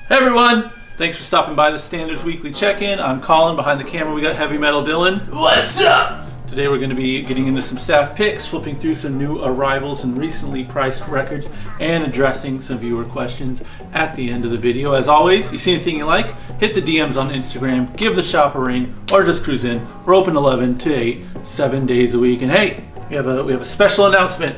Hey everyone! Thanks for stopping by the Standards Weekly Check-In. I'm Colin. Behind the camera we got Heavy Metal Dylan. What's up? Today we're going to be getting into some staff picks, flipping through some new arrivals and recently priced records, and addressing some viewer questions at the end of the video. As always, you see anything you like, hit the DMs on Instagram, give the shop a ring, or just cruise in. We're open 11 to 8, 7 days a week. And hey, we have a special announcement.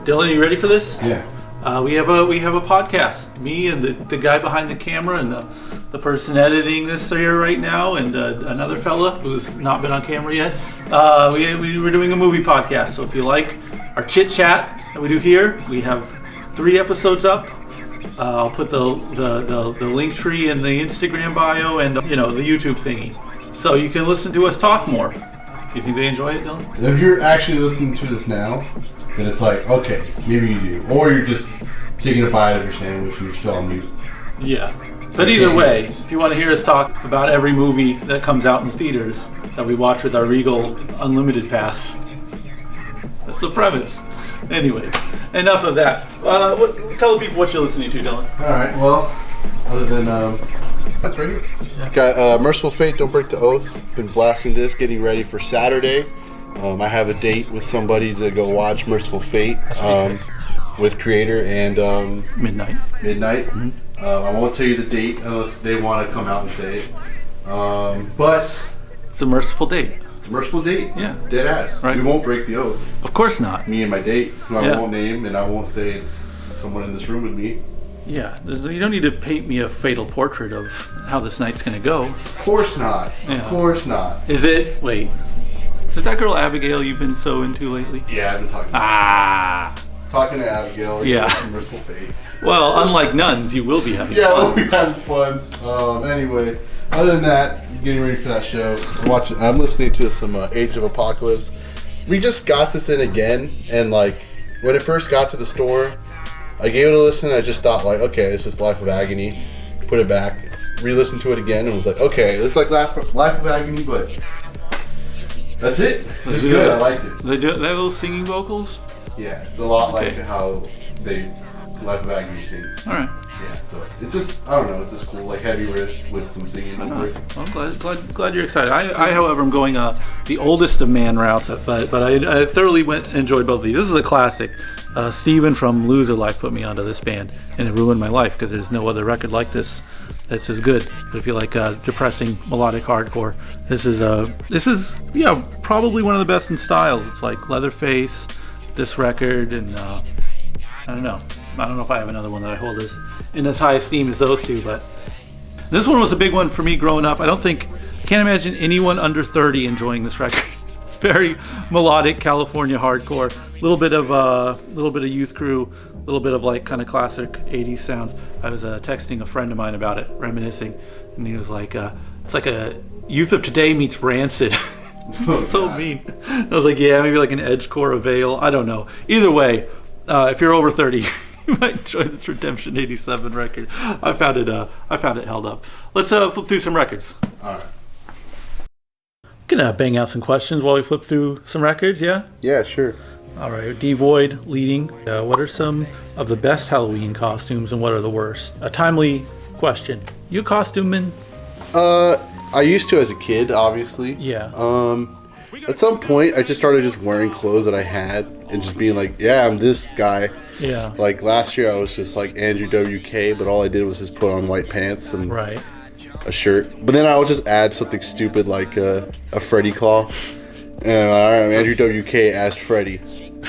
Dylan, you ready for this? Yeah. We have a podcast. Me and the guy behind the camera and the person editing this here right now, and another fella who's not been on camera yet. We're doing a movie podcast. So if you like our chit chat that we do here, we have 3 episodes up. I'll put the link tree in the Instagram bio and the YouTube thingy, so you can listen to us talk more. Do you think they enjoy it, Dylan? If you're actually listening to this now, then it's like, okay, maybe you do. Or you're just taking a bite of your sandwich and you're still on mute. Yeah. But either way, if you want to hear us talk about every movie that comes out in theaters that we watch with our Regal Unlimited Pass, that's the premise. Anyways, enough of that. Tell the people what you're listening to, Dylan. Alright, well, other than, that's right here. Yeah. Got Merciful Fate, Don't Break the Oath. Been blasting this, getting ready for Saturday. I have a date with somebody to go watch Merciful Fate with Creator and Midnight. Mm-hmm. I won't tell you the date unless they want to come out and say it. But It's a merciful date. it's a merciful date. Yeah. Dead ass. Right. We won't break the oath. Of course not. Me and my date, who I Yeah. won't name, and I won't say it's someone in this room with me. Yeah. You don't need to paint me a fatal portrait of how this night's going to go. Of course not. Yeah. Of course not. Is it? Wait. Is that girl Abigail you've been so into lately? Yeah, I've been talking to Abigail. Yeah. She's Merciful Fate. Well, unlike nuns, you will be having Yeah, fun. we'll be having fun. Anyway, other than that, getting ready for that show. I'm listening to some Age of Apocalypse. We just got this in again, and like when it first got to the store, I gave it a listen. I just thought like, okay, this is Life of Agony. Put it back, re-listened to it again, and was like, okay, it's like Life of Agony, but that's it. Just good. I liked it. They have those singing vocals? Yeah, it's a lot Okay. like how Life of Agony sings. All right. Yeah, so it's just, I don't know, it's just cool, like heavy riffs with some singing over it. I'm glad you're excited. I however, am going the oldest of man routes, but I thoroughly enjoyed both of these. This is a classic. Steven from Loser Life put me onto this band, and it ruined my life because there's no other record like this that's as good. But if you like depressing melodic hardcore, this is probably one of the best in styles. It's like Leatherface, this record, and I don't know if I have another one that I hold as in as high esteem as those two, but this one was a big one for me growing up. I can't imagine anyone under 30 enjoying this record. Very melodic California hardcore, little bit of Youth Crew, a little bit of like kind of classic 80s sounds. I was texting a friend of mine about it, reminiscing, and he was like, it's like a Youth of Today meets Rancid. So mean. I was like, yeah, maybe like an Edgecore Avail. I don't know. Either way, if you're over 30, you might enjoy this Redemption '87 record. I found it held up. Let's flip through some records. All right. Gonna bang out some questions while we flip through some records. Yeah. Yeah, sure. All right. D Void leading. What are some of the best Halloween costumes and what are the worst? A timely question. You a costume man? I used to as a kid, obviously. Yeah. At some point, I just started just wearing clothes that I had and just being like, yeah, I'm this guy. Yeah. Like last year, I was just like Andrew WK, but all I did was just put on white pants and Right. a shirt. But then I would just add something stupid like a Freddy claw. And I'm Andrew WK as Freddy.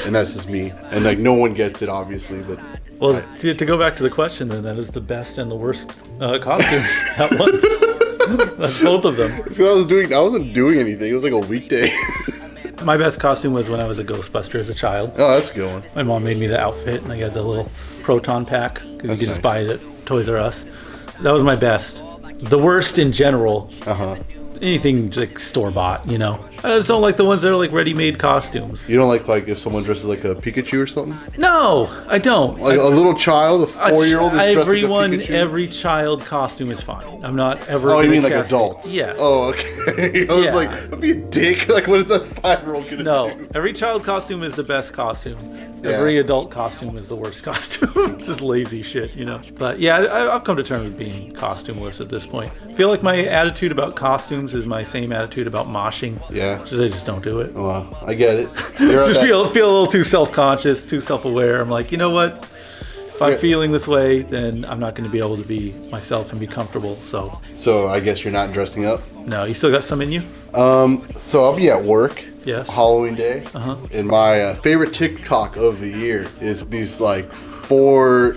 And that's just me. And like no one gets it, obviously. But Well, to go back to the question, then that is the best and the worst costumes at once. That's both of them. so I wasn't doing anything. It was like a weekday. My best costume was when I was a Ghostbuster as a child. Oh, that's a good one. My mom made me the outfit, and I got the little proton pack because you That's could just nice. buy it at Toys R Us. That was my best. The worst in general, anything like store bought, I just don't like the ones that are like ready-made costumes. You don't like if someone dresses like a Pikachu or something? No, I don't. Like a little child, a 4-year-old is dressed like a Pikachu? Every child costume is fine. I'm not ever. Oh, you gonna mean like cast- adults? Yes. Oh, okay. I was Yeah. like, don't be a dick. Like, what is that 5-year-old gonna No, do? every child costume is the best costume. Every adult costume is the worst costume. It's just lazy shit, you know. But yeah, I've come to terms with being costumeless at this point. I feel like my attitude about costumes is my same attitude about moshing. Yeah. I just don't do it. Well, I get it. Just feel a little too self-conscious, too self-aware. I'm like, you know what? If I'm feeling this way, then I'm not going to be able to be myself and be comfortable. So I guess you're not dressing up? No, you still got some in you? So I'll be at work. Yes. Halloween day. And my favorite TikTok of the year is these like 4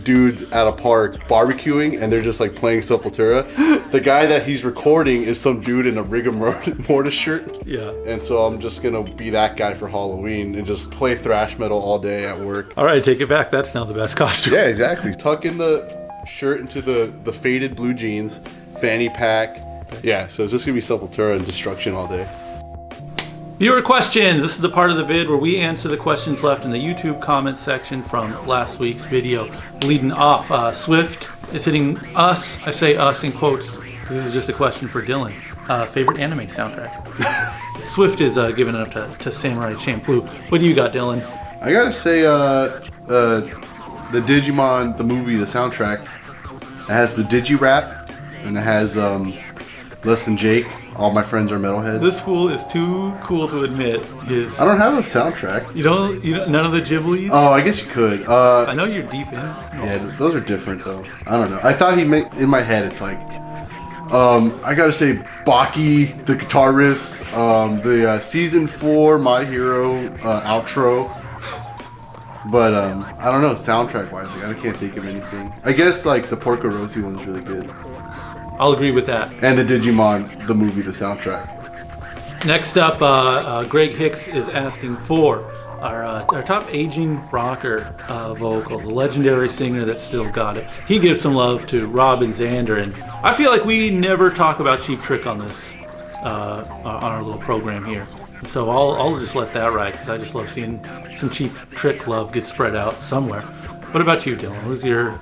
dudes at a park barbecuing, and they're just like playing Sepultura. The guy that he's recording is some dude in a rigor mortis shirt. Yeah. And so I'm just gonna be that guy for Halloween and just play thrash metal all day at work. All right, take it back. That's now the best costume. Yeah, exactly. Tuck in the shirt into the faded blue jeans, fanny pack. Yeah, so it's just gonna be Sepultura and destruction all day. Viewer questions. This is the part of the vid where we answer the questions left in the YouTube comment section from last week's video. Leading off, Swift is hitting us. I say us in quotes. This is just a question for Dylan. Favorite anime soundtrack? Swift is giving it up to Samurai Champloo. What do you got, Dylan? I gotta say, the Digimon, the movie, the soundtrack, it has the Digi-Rap, and it has Less Than Jake. All My Friends Are Metalheads. This fool is too cool to admit his... I don't have a soundtrack. You don't none of the Ghiblis? Oh, I guess you could. I know you're deep in. Yeah, those are different though. I don't know. I thought in my head it's like, I gotta say Baki, the guitar riffs, the season 4 My Hero outro. But I don't know, soundtrack wise, like I can't think of anything. I guess like the Porco Rosie one's really good. I'll agree with that. And the Digimon, the movie, the soundtrack. Next up, Greg Hicks is asking for our top aging rocker vocal, the legendary singer that still got it. He gives some love to Robin Zander, and I feel like we never talk about Cheap Trick on this, on our little program here. So I'll just let that ride, because I just love seeing some Cheap Trick love get spread out somewhere. What about you, Dylan?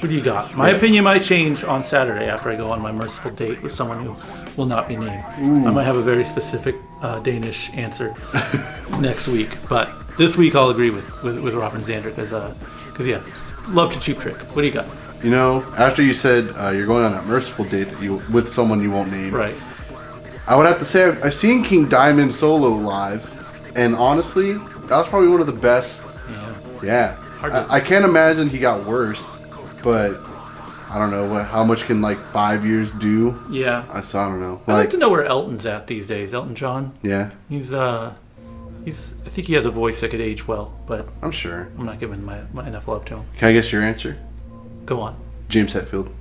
Who do you got? My opinion might change on Saturday after I go on my merciful date with someone who will not be named. Ooh. I might have a very specific Danish answer next week, but this week I'll agree with Robin Zander because yeah, love to Cheap Trick. What do you got? You know, after you said you're going on that merciful date with someone you won't name, right? I would have to say I've seen King Diamond solo live, and honestly, that was probably one of the best. Yeah. I can't imagine he got worse. But I don't know how much can like 5 years do. Yeah. I don't know. I'd like to know where Elton's at these days. Elton John. Yeah. He's I think he has a voice that could age well, but I'm sure. I'm not giving my enough love to him. Can I guess your answer? Go on. James Hetfield.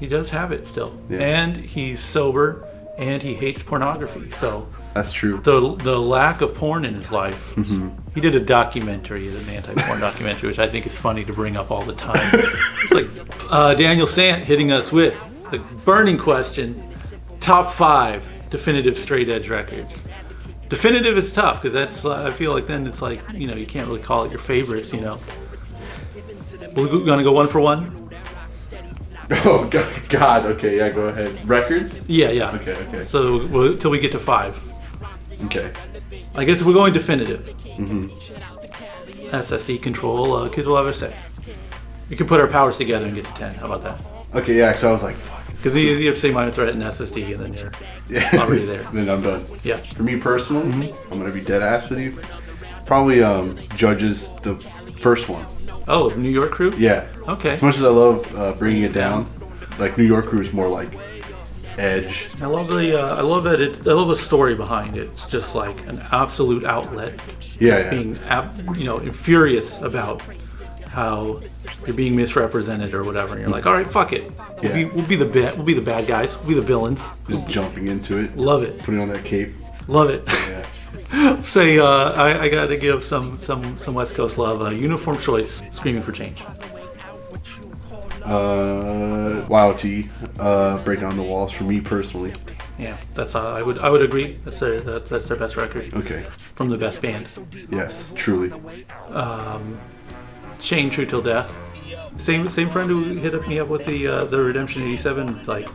He does have it still, yeah. And he's sober, and he hates pornography. So that's true. The lack of porn in his life. Mm-hmm. He did a documentary, an anti-porn documentary, which I think is funny to bring up all the time. It's like Daniel Sant hitting us with the burning question: top 5 definitive straight edge records. Definitive is tough because that's I feel like then it's like you can't really call it your favorites. We're gonna go one for one. Oh God! Okay, yeah, go ahead. Records? Yeah. Okay. So till we get to 5. Okay. I guess if we're going definitive. Mm-hmm. SSD control, kids will have a say. We can put our powers together and get to 10. How about that? Okay, yeah. So I was like, fuck. Because you have to say minor threat and SSD, and then you're already there. Then I'm done. Yeah. For me personally, I'm gonna be dead ass with you. Probably Judge's the first one. Oh, New York Crew? Yeah. Okay. As much as I love Bringing It Down, like New York Crew is more like edge. I love the story behind it. It's just like an absolute outlet. Yeah. Being furious about how you're being misrepresented or whatever, and you're like, all right, fuck it. We'll be the bad guys. We'll be the villains. Just jumping into it. Love it. Putting on that cape. Love it. Yeah. Say, I got to give some West Coast love. Uniform Choice, Screaming for Change. Wow T, Break Down the Walls for me personally. Yeah, that's I would agree. That's their best record. Okay. From the best band. Yes, truly. Shane, True Till Death. Same friend who hit me up with the Redemption 87. It's like,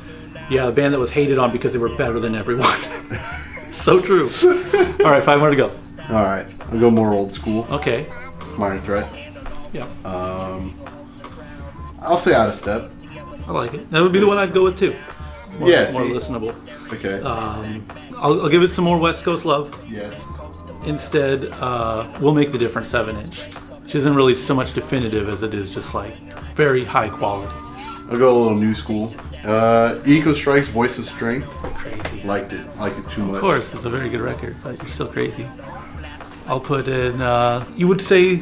yeah, a band that was hated on because they were better than everyone. So true. All right, 5 more to go. All right, I'll go more old school. Okay. Minor Threat. Yeah, I'll say Out of Step. I like it. That would be the one I'd go with too. More, Yeah, more see. listenable. Okay. I'll give it some more West Coast love. Yes. Instead, we'll make the difference 7-inch, which isn't really so much definitive as it is just like very high quality. I'll go a little new school. Eco Strike's Voice of Strength. Crazy. Liked it too much. Of course, it's a very good record, but you're still crazy. I'll put in, you would say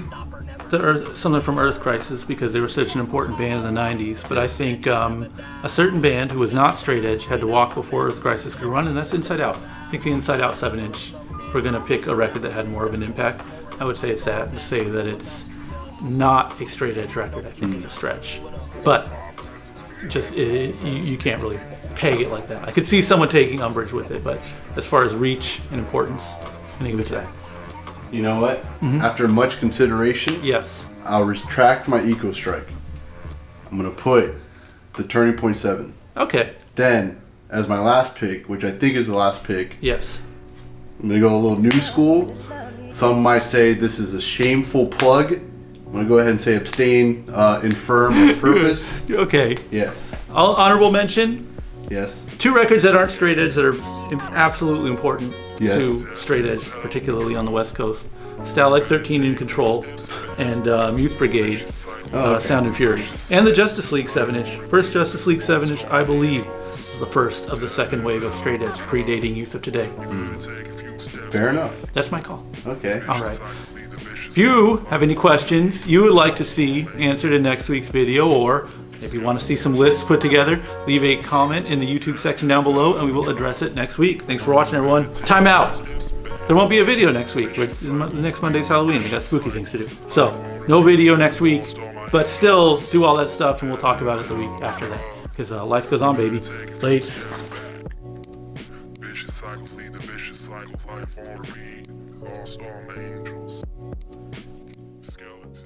something from Earth Crisis because they were such an important band in the 90s, but I think a certain band who was not straight edge had to walk before Earth Crisis could run, and that's Inside Out. I think the Inside Out 7-inch, if we're going to pick a record that had more of an impact, I would say it's that. To say that it's not a straight edge record, I think is a stretch. But just you can't really peg it like that. I could see someone taking umbrage with it, but as far as reach and importance, I'm going to give it to that. You know what? After much consideration, Yes. I'll retract my Eco Strike. I'm going to put the Turning Point 7. Okay. Then, as my last pick, which I think is the last pick, Yes. I'm going to go a little new school. Some might say this is a shameful plug. I'm going to go ahead and say abstain, infirm, or purpose. Okay. Yes. Honorable mention, Yes. 2 records that aren't straight edge that are absolutely important Yes. to straight edge, particularly on the West Coast. Stalag 13 in Control and Youth Brigade, okay. Sound and Fury. And the Justice League 7-inch. First Justice League 7-inch, I believe, was the first of the second wave of straight edge, predating Youth of Today. Fair enough. That's my call. Okay. All right. If you have any questions you would like to see answered in next week's video, or if you want to see some lists put together, leave a comment in the YouTube section down below and we will address it next week. Thanks for watching, everyone. Time out. There won't be a video next week. Next Monday's Halloween. We got spooky things to do. So, no video next week, but still do all that stuff and we'll talk about it the week after that. Because life goes on, baby. Lates. Vicious cycles lead to vicious cycles. Life on repeat. Lost all my angels. Skeletons.